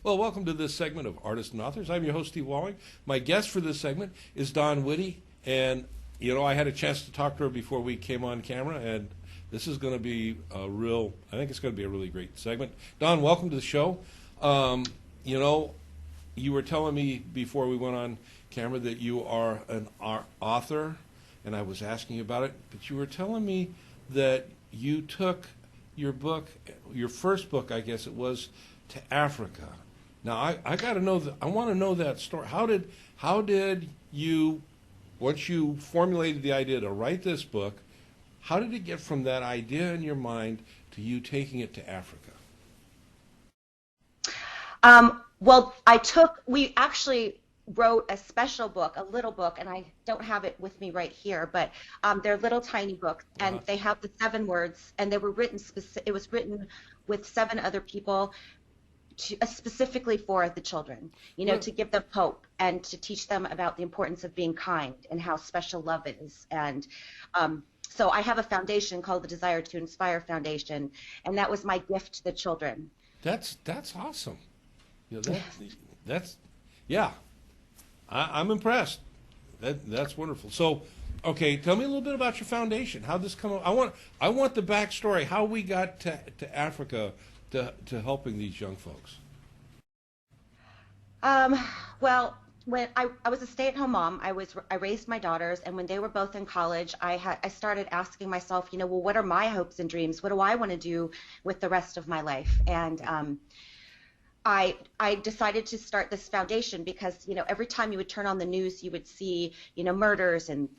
Well, welcome to this segment of Artists and Authors. I'm your host, Steve Walling. My guest for this segment is Dawn Witte, and I had a chance to talk to her before we came on camera, and this is going to be I think it's going to be a really great segment. Dawn, welcome to the show. You were telling me before we went on camera that you are an author, and I was asking you about it, but you were telling me that you took your book, your first book, I guess it was, to Africa. Now, I got to know that. I want to know that story. How did you, once you formulated the idea to write this book, how did it get from that idea in your mind to you taking it to Africa? Well, we actually wrote a special book, a little book, and I don't have it with me right here, but they're little tiny books, and they have the 7 words, and they were written, it was written with 7 other people specifically for the children, to give them hope and to teach them about the importance of being kind and how special love is. And so I have a foundation called the Desire to Inspire Foundation, and that was my gift to the children. That's awesome. I'm impressed. That's wonderful. So, okay, tell me a little bit about your foundation. How'd this come up? I want the backstory. How we got to Africa to helping these young folks. Well, when I was a stay-at-home mom, I raised my daughters, and when they were both in college, I started asking myself, well, what are my hopes and dreams? What do I want to do with the rest of my life? And I decided to start this foundation because, every time you would turn on the news, you would see, murders and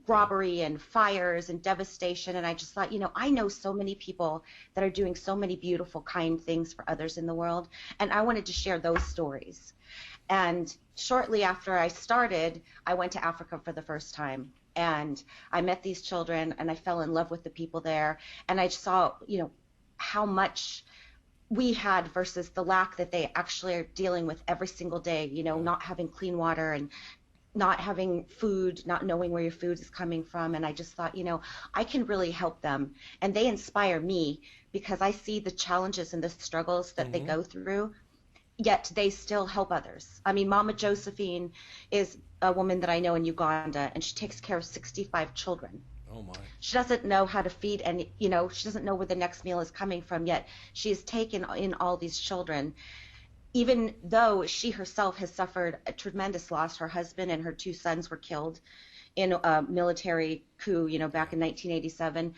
robbery and fires and devastation. And I just thought, I know so many people that are doing so many beautiful, kind things for others in the world. And I wanted to share those stories. And shortly after I started, I went to Africa for the first time. And I met these children and I fell in love with the people there. And I saw, how much we had versus the lack that they actually are dealing with every single day, not having clean water and not having food, not knowing where your food is coming from. And I just thought, I can really help them. And they inspire me because I see the challenges and the struggles that they go through, yet they still help others. I mean, Mama Josephine is a woman that I know in Uganda, and she takes care of 65 children. Oh my. She doesn't know how to feed, and she doesn't know where the next meal is coming from, yet she has taken in all these children, even though she herself has suffered a tremendous loss. Her husband and her 2 sons were killed in a military coup, back in 1987.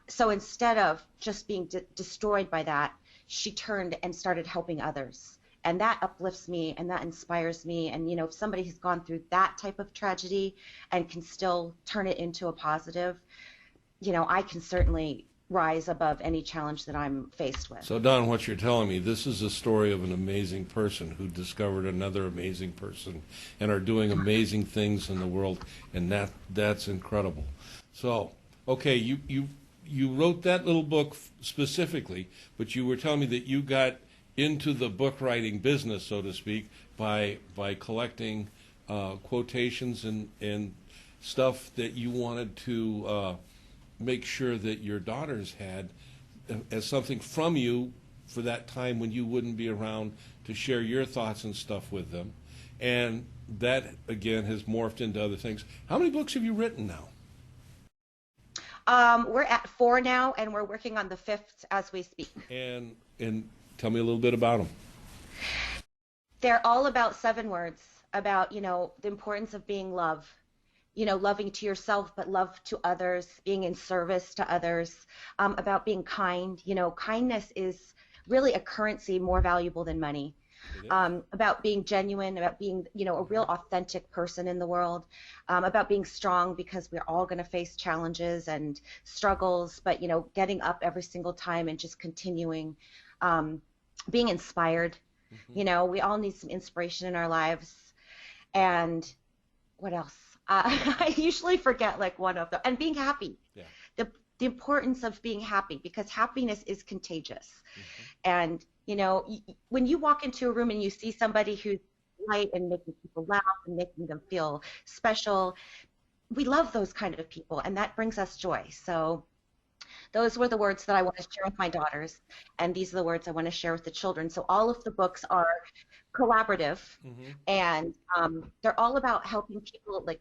So instead of just being destroyed by that, she turned and started helping others. And that uplifts me and that inspires me. And, if somebody has gone through that type of tragedy and can still turn it into a positive, I can certainly rise above any challenge that I'm faced with. So, Dawn, what you're telling me, this is a story of an amazing person who discovered another amazing person and are doing amazing things in the world, and that's incredible. So, okay, you wrote that little book specifically, but you were telling me that you got into the book writing business, so to speak, by collecting quotations and stuff that you wanted to make sure that your daughters had as something from you for that time when you wouldn't be around to share your thoughts and stuff with them. And that, again, has morphed into other things. How many books have you written now? We're at 4 now, and we're working on the 5th as we speak. And tell me a little bit about them. They're all about 7 words, about, the importance of being love, loving to yourself, but love to others, being in service to others, about being kind. Kindness is really a currency more valuable than money. About being genuine, about being, a real authentic person in the world, about being strong because we're all going to face challenges and struggles, but, getting up every single time and just continuing, being inspired. We all need some inspiration in our lives. And what else? I usually forget like one of them. And being happy. Yeah. The importance of being happy, because happiness is contagious. And, when you walk into a room and you see somebody who's light and making people laugh and making them feel special, we love those kind of people, and that brings us joy. So Those were the words that I want to share with my daughters, and these are the words I want to share with the children. So all of the books are collaborative, Hmm. and they're all about helping people like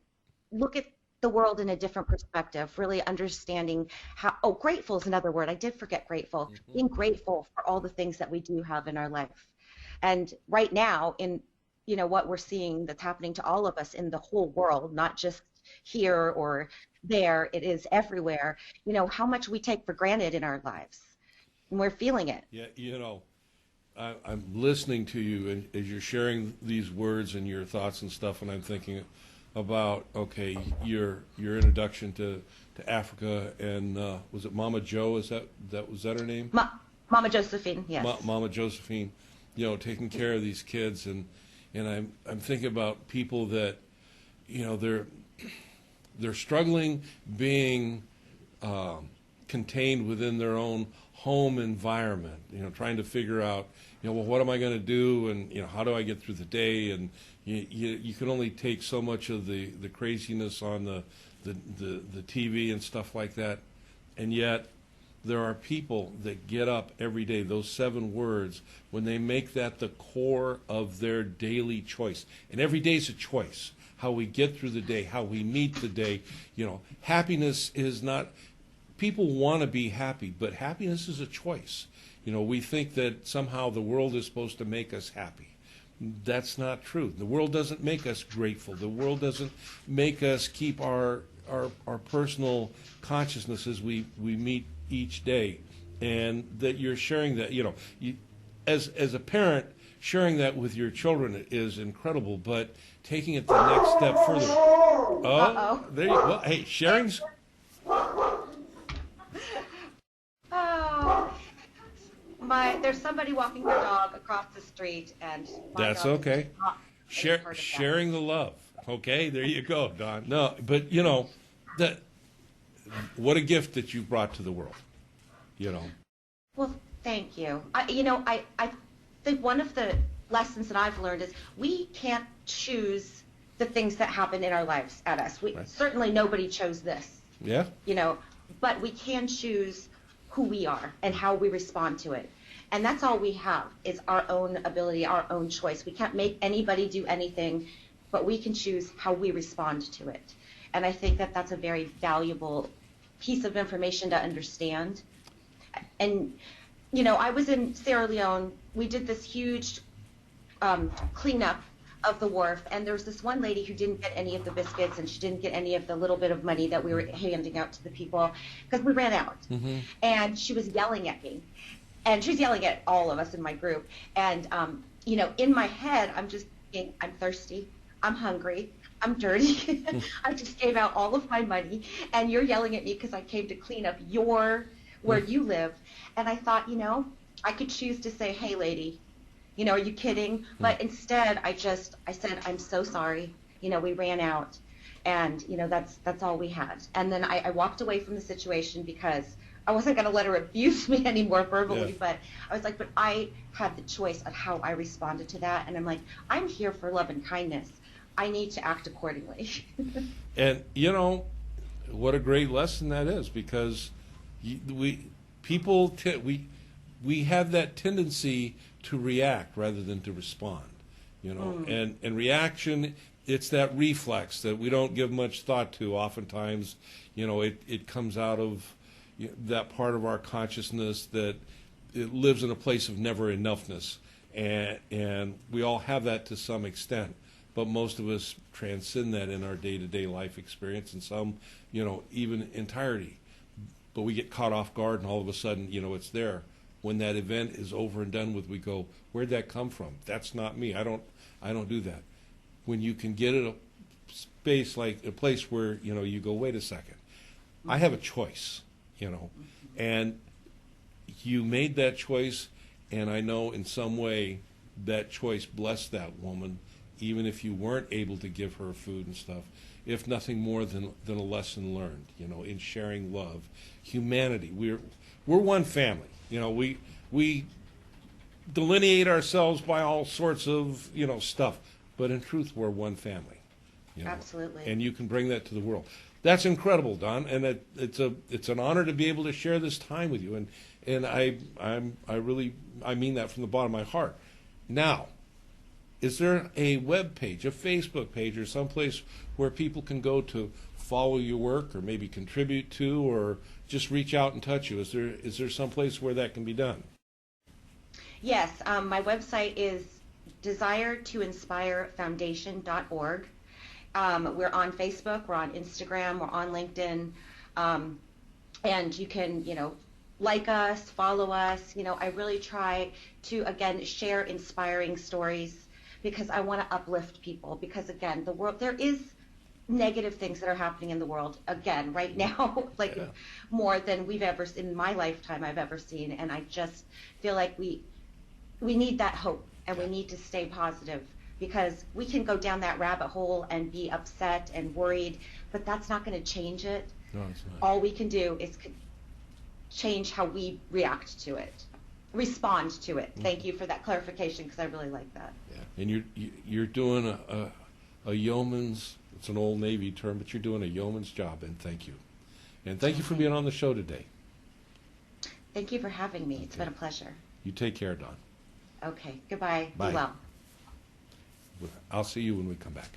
look at the world in a different perspective, really understanding how. Oh, grateful is another word. I did forget grateful. Hmm. Being grateful for all the things that we do have in our life, and right now in what we're seeing that's happening to all of us in the whole world, not just here or there, it is everywhere. How much we take for granted in our lives, and we're feeling it. Yeah, I'm listening to you and as you're sharing these words and your thoughts and stuff, and I'm thinking about, okay, your introduction to Africa, and was it Mama Joe? Was that her name? Mama Josephine, yes. Mama Josephine, taking care of these kids, and I'm thinking about people that, they're struggling being contained within their own home environment, trying to figure out, well, what am I going to do, and how do I get through the day, and you can only take so much of the craziness on the TV and stuff like that, and yet there are people that get up every day, those 7 words, when they make that the core of their daily choice, and every day is a choice. How we get through the day, how we meet the day, happiness is not. People want to be happy, but happiness is a choice. We think that somehow the world is supposed to make us happy. That's not true. The world doesn't make us grateful. The world doesn't make us keep our personal consciousness as we meet each day. And that you're sharing that, as a parent, sharing that with your children is incredible, but taking it the next step further. Oh, Uh-oh. there you go. Hey, sharing's. Oh, there's somebody walking their dog across the street, and That's dog okay. is not Share, part of that. sharing the love. Okay, there you go, Don. No, but that what a gift that you brought to the world. Well, thank you. I think one of the lessons that I've learned is we can't choose the things that happen in our lives at us. Right. Certainly nobody chose this, Yeah. but we can choose who we are and how we respond to it. And that's all we have is our own ability, our own choice. We can't make anybody do anything, but we can choose how we respond to it. And I think that that's a very valuable piece of information to understand. And, I was in Sierra Leone. We did this huge cleanup of the wharf, and there was this one lady who didn't get any of the biscuits, and she didn't get any of the little bit of money that we were handing out to the people because we ran out. Mm-hmm. And she was yelling at me, and she was yelling at all of us in my group. And in my head, I'm just thinking, I'm thirsty, I'm hungry, I'm dirty. I just gave out all of my money, and you're yelling at me because I came to clean up where you live. And I thought, I could choose to say, hey, lady, are you kidding? But instead, I said, I'm so sorry. We ran out, and that's all we had. And then I walked away from the situation because I wasn't going to let her abuse me anymore verbally. Yeah. But I was like, but I had the choice of how I responded to that, and I'm like, I'm here for love and kindness. I need to act accordingly. And what a great lesson that is, because we have that tendency to react rather than to respond. And reaction, it's that reflex that we don't give much thought to. Oftentimes, it comes out of that part of our consciousness that it lives in a place of never enoughness, and we all have that to some extent. But most of us transcend that in our day-to-day life experience, and some, even entirety. But we get caught off guard, and all of a sudden, it's there. When that event is over and done with, we go, "Where'd that come from? That's not me. I don't do that." When you can get at a space like a place where you go, "Wait a second, I have a choice," and you made that choice, and I know in some way that choice blessed that woman. Even if you weren't able to give her food and stuff, if nothing more than a lesson learned, in sharing love, humanity. We're one family. We delineate ourselves by all sorts of stuff, but in truth, we're one family. Absolutely. And you can bring that to the world. that's incredible, Don, and it's an honor to be able to share this time with you, and I really mean that from the bottom of my heart. Now, is there a web page, a Facebook page, or someplace where people can go to follow your work, or maybe contribute to, or just reach out and touch you? Is there someplace where that can be done? Yes, my website is desirettoinspirefoundation.org. We're on Facebook, we're on Instagram, we're on LinkedIn, and you can, like us, follow us. I really try to, again, share inspiring stories because I want to uplift people. Because, again, the world, there is negative things that are happening in the world, again, right now, more than we've ever, in my lifetime, I've ever seen. And I just feel like we need that hope, and we need to stay positive, because we can go down that rabbit hole and be upset and worried, but that's not going to change it. No, it's not. All we can do is change how we react to it, respond to it. Thank you for that clarification, because I really like that. Yeah, and you're doing a yeoman's, it's an old Navy term, but you're doing a yeoman's job, and thank you. And thank you for being on the show today. Thank you for having me. It's been a pleasure. You take care, Don. Okay, goodbye. Bye. Be well. I'll see you when we come back.